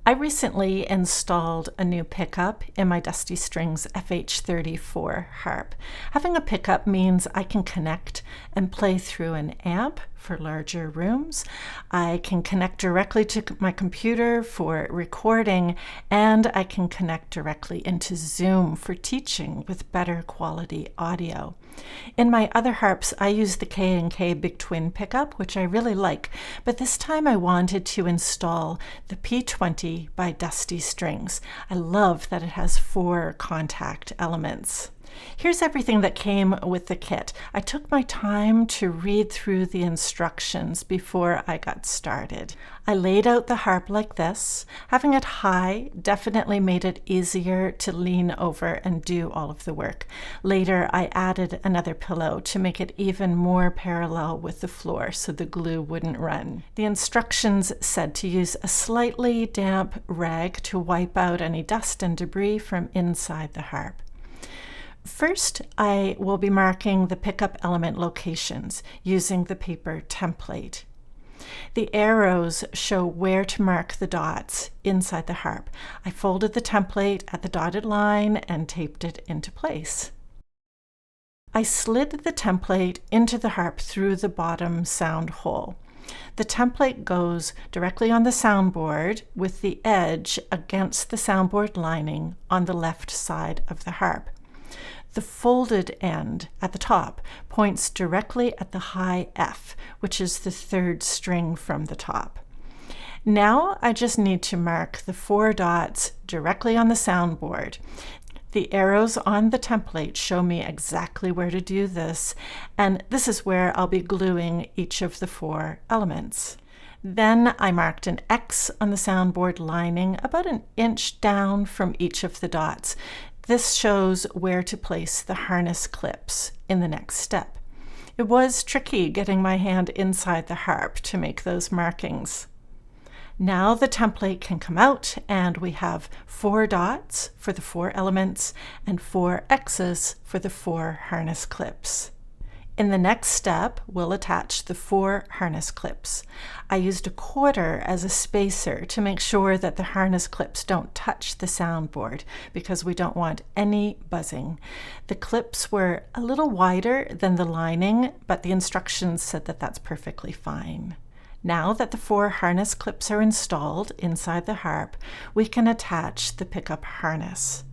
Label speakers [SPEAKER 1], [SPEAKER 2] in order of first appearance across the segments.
[SPEAKER 1] I recently installed a new pickup in my Dusty Strings FH34 harp. Having a pickup means I can connect and play through an amp for larger rooms. I can connect directly to my computer for recording, and I can connect directly into Zoom for teaching with better quality audio. In my other harps, I use the K&K Big Twin pickup, which I really like, but this time I wanted to install the P20 by Dusty Strings. I love that it has 4 contact elements. Here's everything that came with the kit. I took my time to read through the instructions before I got started. I laid out the harp like this. Having it high definitely made it easier to lean over and do all of the work. Later, I added another pillow to make it even more parallel with the floor so the glue wouldn't run. The instructions said to use a slightly damp rag to wipe out any dust and debris from inside the harp. First, I will be marking the pickup element locations using the paper template. The arrows show where to mark the dots inside the harp. I folded the template at the dotted line and taped it into place. I slid the template into the harp through the bottom sound hole. The template goes directly on the soundboard with the edge against the soundboard lining on the left side of the harp. The folded end at the top points directly at the high F, which is the 3rd string from the top. Now I just need to mark the 4 dots directly on the soundboard. The arrows on the template show me exactly where to do this, and this is where I'll be gluing each of the 4 elements. Then I marked an X on the soundboard lining about an inch down from each of the dots. This shows where to place the harness clips in the next step. It was tricky getting my hand inside the harp to make those markings. Now the template can come out and we have 4 dots for the 4 elements and 4 X's for the 4 harness clips. In the next step, we'll attach the 4 harness clips. I used a 1/4 as a spacer to make sure that the harness clips don't touch the soundboard because we don't want any buzzing. The clips were a little wider than the lining, but the instructions said that that's perfectly fine. Now that the 4 harness clips are installed inside the harp, we can attach the pickup harness.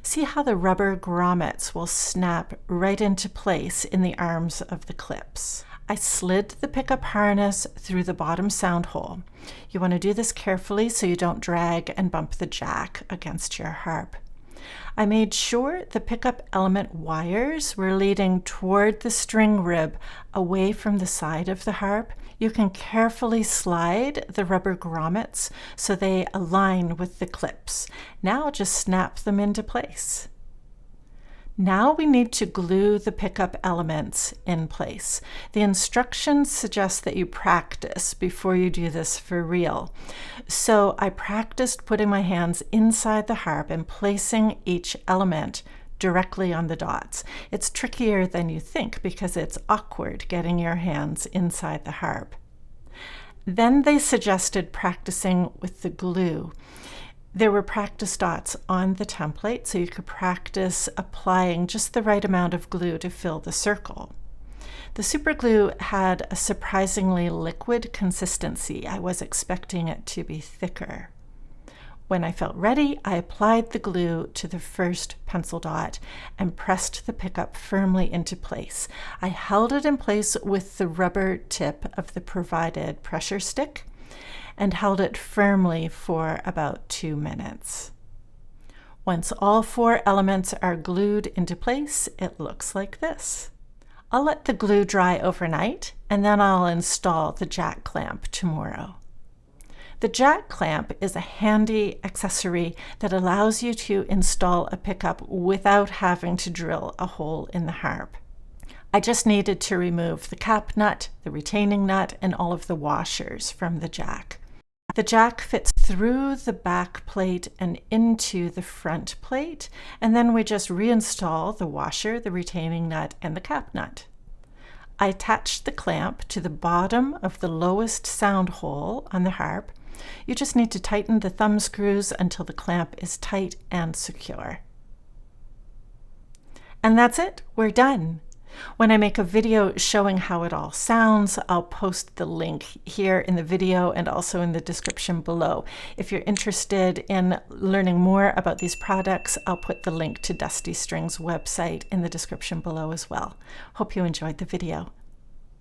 [SPEAKER 1] See how the rubber grommets will snap right into place in the arms of the clips. I slid the pickup harness through the bottom sound hole. You want to do this carefully so you don't drag and bump the jack against your harp. I made sure the pickup element wires were leading toward the string rib away from the side of the harp. You can carefully slide the rubber grommets so they align with the clips. Now just snap them into place. Now we need to glue the pickup elements in place. The instructions suggest that you practice before you do this for real. So I practiced putting my hands inside the harp and placing each element directly on the dots. It's trickier than you think because it's awkward getting your hands inside the harp. Then they suggested practicing with the glue. There were practice dots on the template, so you could practice applying just the right amount of glue to fill the circle. The super glue had a surprisingly liquid consistency. I was expecting it to be thicker. When I felt ready, I applied the glue to the first pencil dot and pressed the pickup firmly into place. I held it in place with the rubber tip of the provided pressure stick and held it firmly for about 2 minutes. Once all 4 elements are glued into place, it looks like this. I'll let the glue dry overnight, and then I'll install the jack clamp tomorrow. The jack clamp is a handy accessory that allows you to install a pickup without having to drill a hole in the harp. I just needed to remove the cap nut, the retaining nut, and all of the washers from the jack. The jack fits through the back plate and into the front plate, and then we just reinstall the washer, the retaining nut, and the cap nut. I attached the clamp to the bottom of the lowest sound hole on the harp You just need to tighten the thumb screws until the clamp is tight and secure. And that's it, we're done. When I make a video showing how it all sounds, I'll post the link here in the video and also in the description below. If you're interested in learning more about these products, I'll put the link to Dusty Strings website in the description below as well. Hope you enjoyed the video.